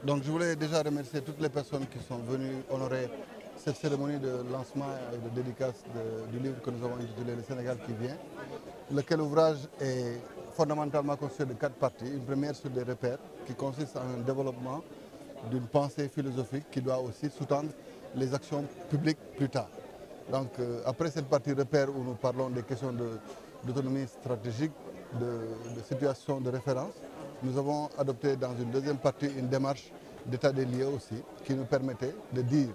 Donc je voulais déjà remercier toutes les personnes qui sont venues honorer cette cérémonie de lancement et de dédicace du livre que nous avons intitulé Le Sénégal qui vient, lequel ouvrage est fondamentalement constitué de 4 parties. Une première sur des repères qui consiste en un développement d'une pensée philosophique qui doit aussi sous-tendre les actions publiques plus tard. Donc après cette partie repères où nous parlons des questions d'autonomie stratégique, de situation de référence, nous avons adopté dans une deuxième partie une démarche d'état des lieux aussi qui nous permettait de dire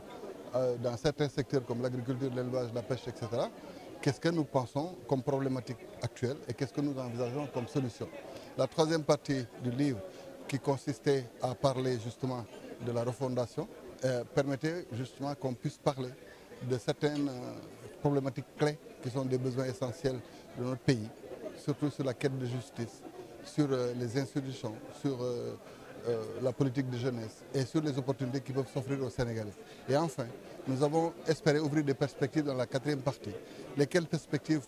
dans certains secteurs comme l'agriculture, l'élevage, la pêche, etc., qu'est-ce que nous pensons comme problématique actuelle et qu'est-ce que nous envisageons comme solution. La troisième partie du livre qui consistait à parler justement de la refondation permettait justement qu'on puisse parler de certaines problématiques clés qui sont des besoins essentiels de notre pays, surtout sur la quête de justice, sur les institutions, sur la politique de jeunesse et sur les opportunités qui peuvent s'offrir aux Sénégalais. Et enfin, nous avons espéré ouvrir des perspectives dans la quatrième partie, lesquelles perspectives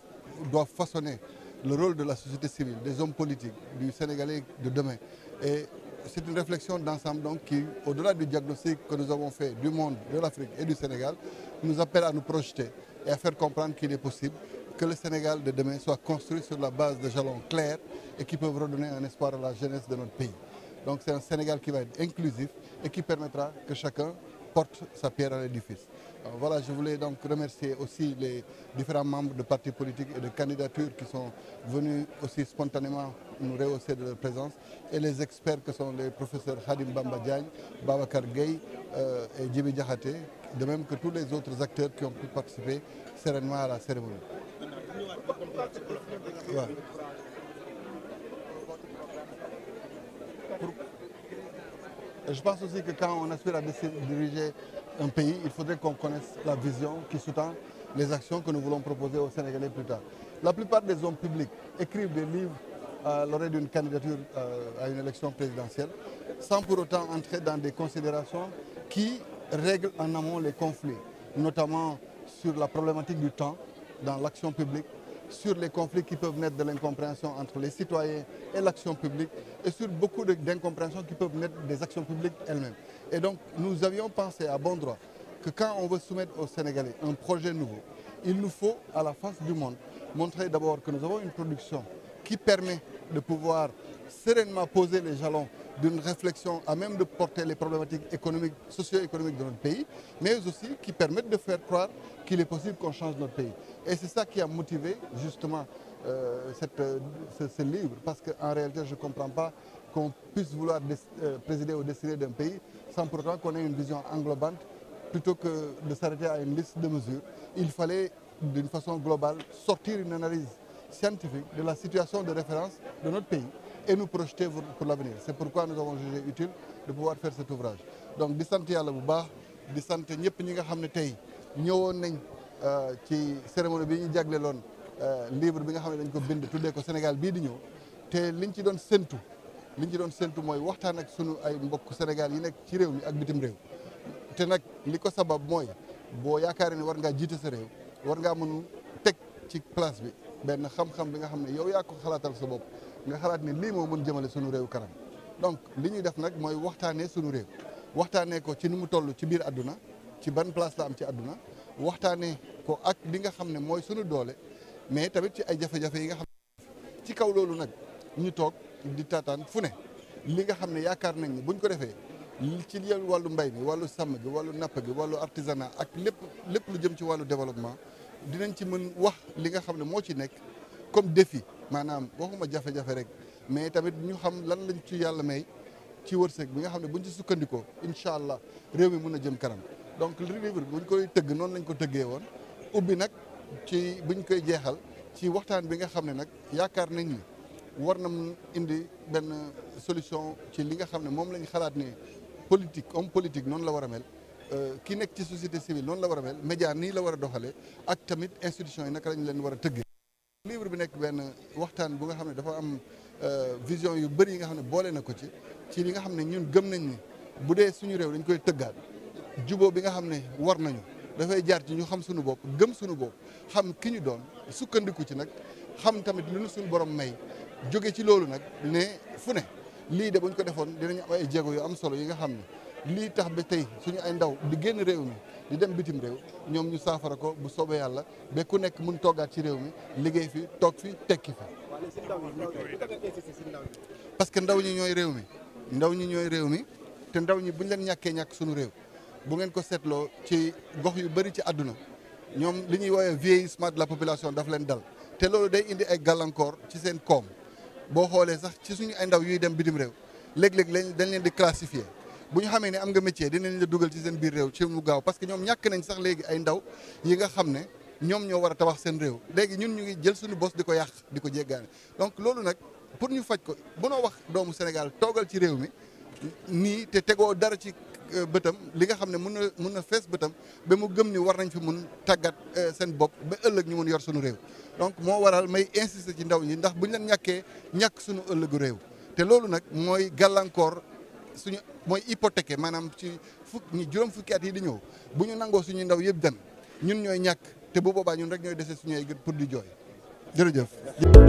doivent façonner le rôle de la société civile, des hommes politiques, du Sénégalais de demain. Et c'est une réflexion d'ensemble donc qui, au-delà du diagnostic que nous avons fait du monde, de l'Afrique et du Sénégal, nous appelle à nous projeter et à faire comprendre qu'il est possible que le Sénégal de demain soit construit sur la base de jalons clairs et qui peuvent redonner un espoir à la jeunesse de notre pays. Donc c'est un Sénégal qui va être inclusif et qui permettra que chacun porte sa pierre à l'édifice. Voilà, je voulais donc remercier aussi les différents membres de partis politiques et de candidatures qui sont venus aussi spontanément nous rehausser de leur présence et les experts que sont les professeurs Khadim Bamba Diagne, Babacar Gueye et Djibi Diakhaté, de même que tous les autres acteurs qui ont pu participer sereinement à la cérémonie. Ouais. Je pense aussi que quand on aspire à diriger un pays, il faudrait qu'on connaisse la vision qui sous-tend les actions que nous voulons proposer aux Sénégalais plus tard. La plupart des hommes publics écrivent des livres à l'oreille d'une candidature à une élection présidentielle, sans pour autant entrer dans des considérations qui règlent en amont les conflits, notamment sur la problématique du temps dans l'action publique, sur les conflits qui peuvent naître de l'incompréhension entre les citoyens et l'action publique et sur beaucoup d'incompréhensions qui peuvent naître des actions publiques elles-mêmes. Et donc nous avions pensé à bon droit que quand on veut soumettre aux Sénégalais un projet nouveau, il nous faut à la face du monde montrer d'abord que nous avons une production qui permet de pouvoir sereinement poser les jalons d'une réflexion à même de porter les problématiques économiques, socio-économiques de notre pays, mais aussi qui permettent de faire croire qu'il est possible qu'on change notre pays. Et c'est ça qui a motivé justement ce livre, parce qu'en réalité, je ne comprends pas qu'on puisse vouloir présider au destinées d'un pays sans pour autant qu'on ait une vision englobante, plutôt que de s'arrêter à une liste de mesures. Il fallait, d'une façon globale, sortir une analyse scientifique de la situation de référence de notre pays et nous projeter pour l'avenir. C'est pourquoi nous avons jugé utile de pouvoir faire cet ouvrage. Donc di sant yàlla bu baax di sant ñëpp ñi nga xam ne tey ñëwoon nañ ci cérémonie bi ñu jagleeloon livre bi nga xam ne dañ ko bind tuddee ko Sénégal bii di ñëw te liñ ci doon séntu mooy waxtaan ak sunu ay mbokk Sénégal yi nekk ci réew mi ak bitim réew te nag li ko sabab mooy boo yaakaaree ne war ngaa jiite sa réew war ngaa mën teg ci place bi benn xam-xam bi nga xam ne yow yaa ko xalaatal sa bopp nga xalaat ni lii moo mën jëmale sunu réew kanam donc li ñuy def nag mooy waxtaanee sunu réew waxtaanee ko ci ni mu toll ci biir àdduna ci ban place la am ci àdduna waxtaanee ko ak li nga xam ne mooy sunu doole mais tamit ci ay jafe-jafe yi nga xam ne ci kaw loolu nag ñu toog di taataan fu ne li nga xam ne yaakaar nañ ni buñ ko defee ci wàllu mbay mi wàllu sàmm gi wàllu napp gi wàllu artisanat ak lépp lu jëm ci wàllu développement dinañ ci mën wax li nga xam ne moo ci nekk comme défi maanaam waxuma jafe-jafe rek mais tamit ñu xam lan lañ ci yàlla may ci wërsëg bi nga xam ne buñ ci sukkandikoo incha allah réew mi mën a jëm kanam donc livre bi buñ koy tëgg noonu lañ ko tëggee woon ubbi nag ci buñ koy jeexal ci waxtaan bi nga xam ne nag yaakaar nañ ni war na indi benn solution ci li nga xam ne moom lañ xalaat ni politique homme politique noonu la war a mel ki nekk ci société civile noonu la war a mel média nii la war a doxalee ak tamit institution yi naka lañ leen war a tëggee. livre bi nekk benn waxtaan bu nga xam ne dafa am vision yu bëri yi nga xam ne boole na ko ci li nga xam ne ñun gëm nañ ni bu dee suñu réew dañ koy tëggaat juboo bi nga xam ne war nañu dafay jaar ci ñu xam suñu bopp gëm suñu bopp xam ki ñu doon sukkandiku ci nag xam tamit lu ñu suñu borom may jóge ci loolu nag ne fu ne lii de bu ñu ko defoon dinañu am ay jéego yu am solo yi nga xam ne lii tax ba tey suñu ay ndaw di génn réew mi di dem bitim réew ñoom ñu saafara ko bu soobee yàlla ba ku nekk mun toggaat ci réew mi liggéey fi toog fi tekki fi. parce que ndaw ñi ñooy réew mi ndaw ñi ñooy réew mi te ndaw ñi buñ leen ñàkkee ñàkk suñu réew bu ngeen ko seetloo ci gox yu bëri ci àdduna ñoom li ñuy woowee vieillissement de la population daf leen dal te loolu day indi ay gàllankoor ci seen koom boo xoolee sax ci suñu ay ndaw yuy dem bitim réew léeg-léeg dañ leen di classifier bu ñu xamee ne am nga métier dinañ la dugal ci seen biir réew ci mu gaaw parce que ñoom ñàkk nañ sax léegi ay ndaw yi nga xam ne ñoom ñoo war a tabax seen réew léegi ñun ñu ngi jël suñu bos di ko yàq di ko jéggaane donc loolu nag pour ñu faj ko bu noo wax doomu Sénégal toogal ci réew mi nii te tegoo dara ci bëtam li nga xam ne mun na fees bëtam ba mu gëm ni war nañ fi mun tàggat seen bopp ba ëllëg ñu mun yor suñu réew donc moo waral may insister ci ndaw ñi ndax buñ leen ñàkkee ñàkk suñu ëllëgu réew te loolu nag mooy gàllankoor suñu mooy hypothéquer maanaam ci juróom fukki at yi di ñëw bu ñu nangoo suñu ndaw yëpp dem ñun ñooy ñàkk te bu boobaa ñun rek ñooy dese suñu ay gët pour di jooy jërëjëf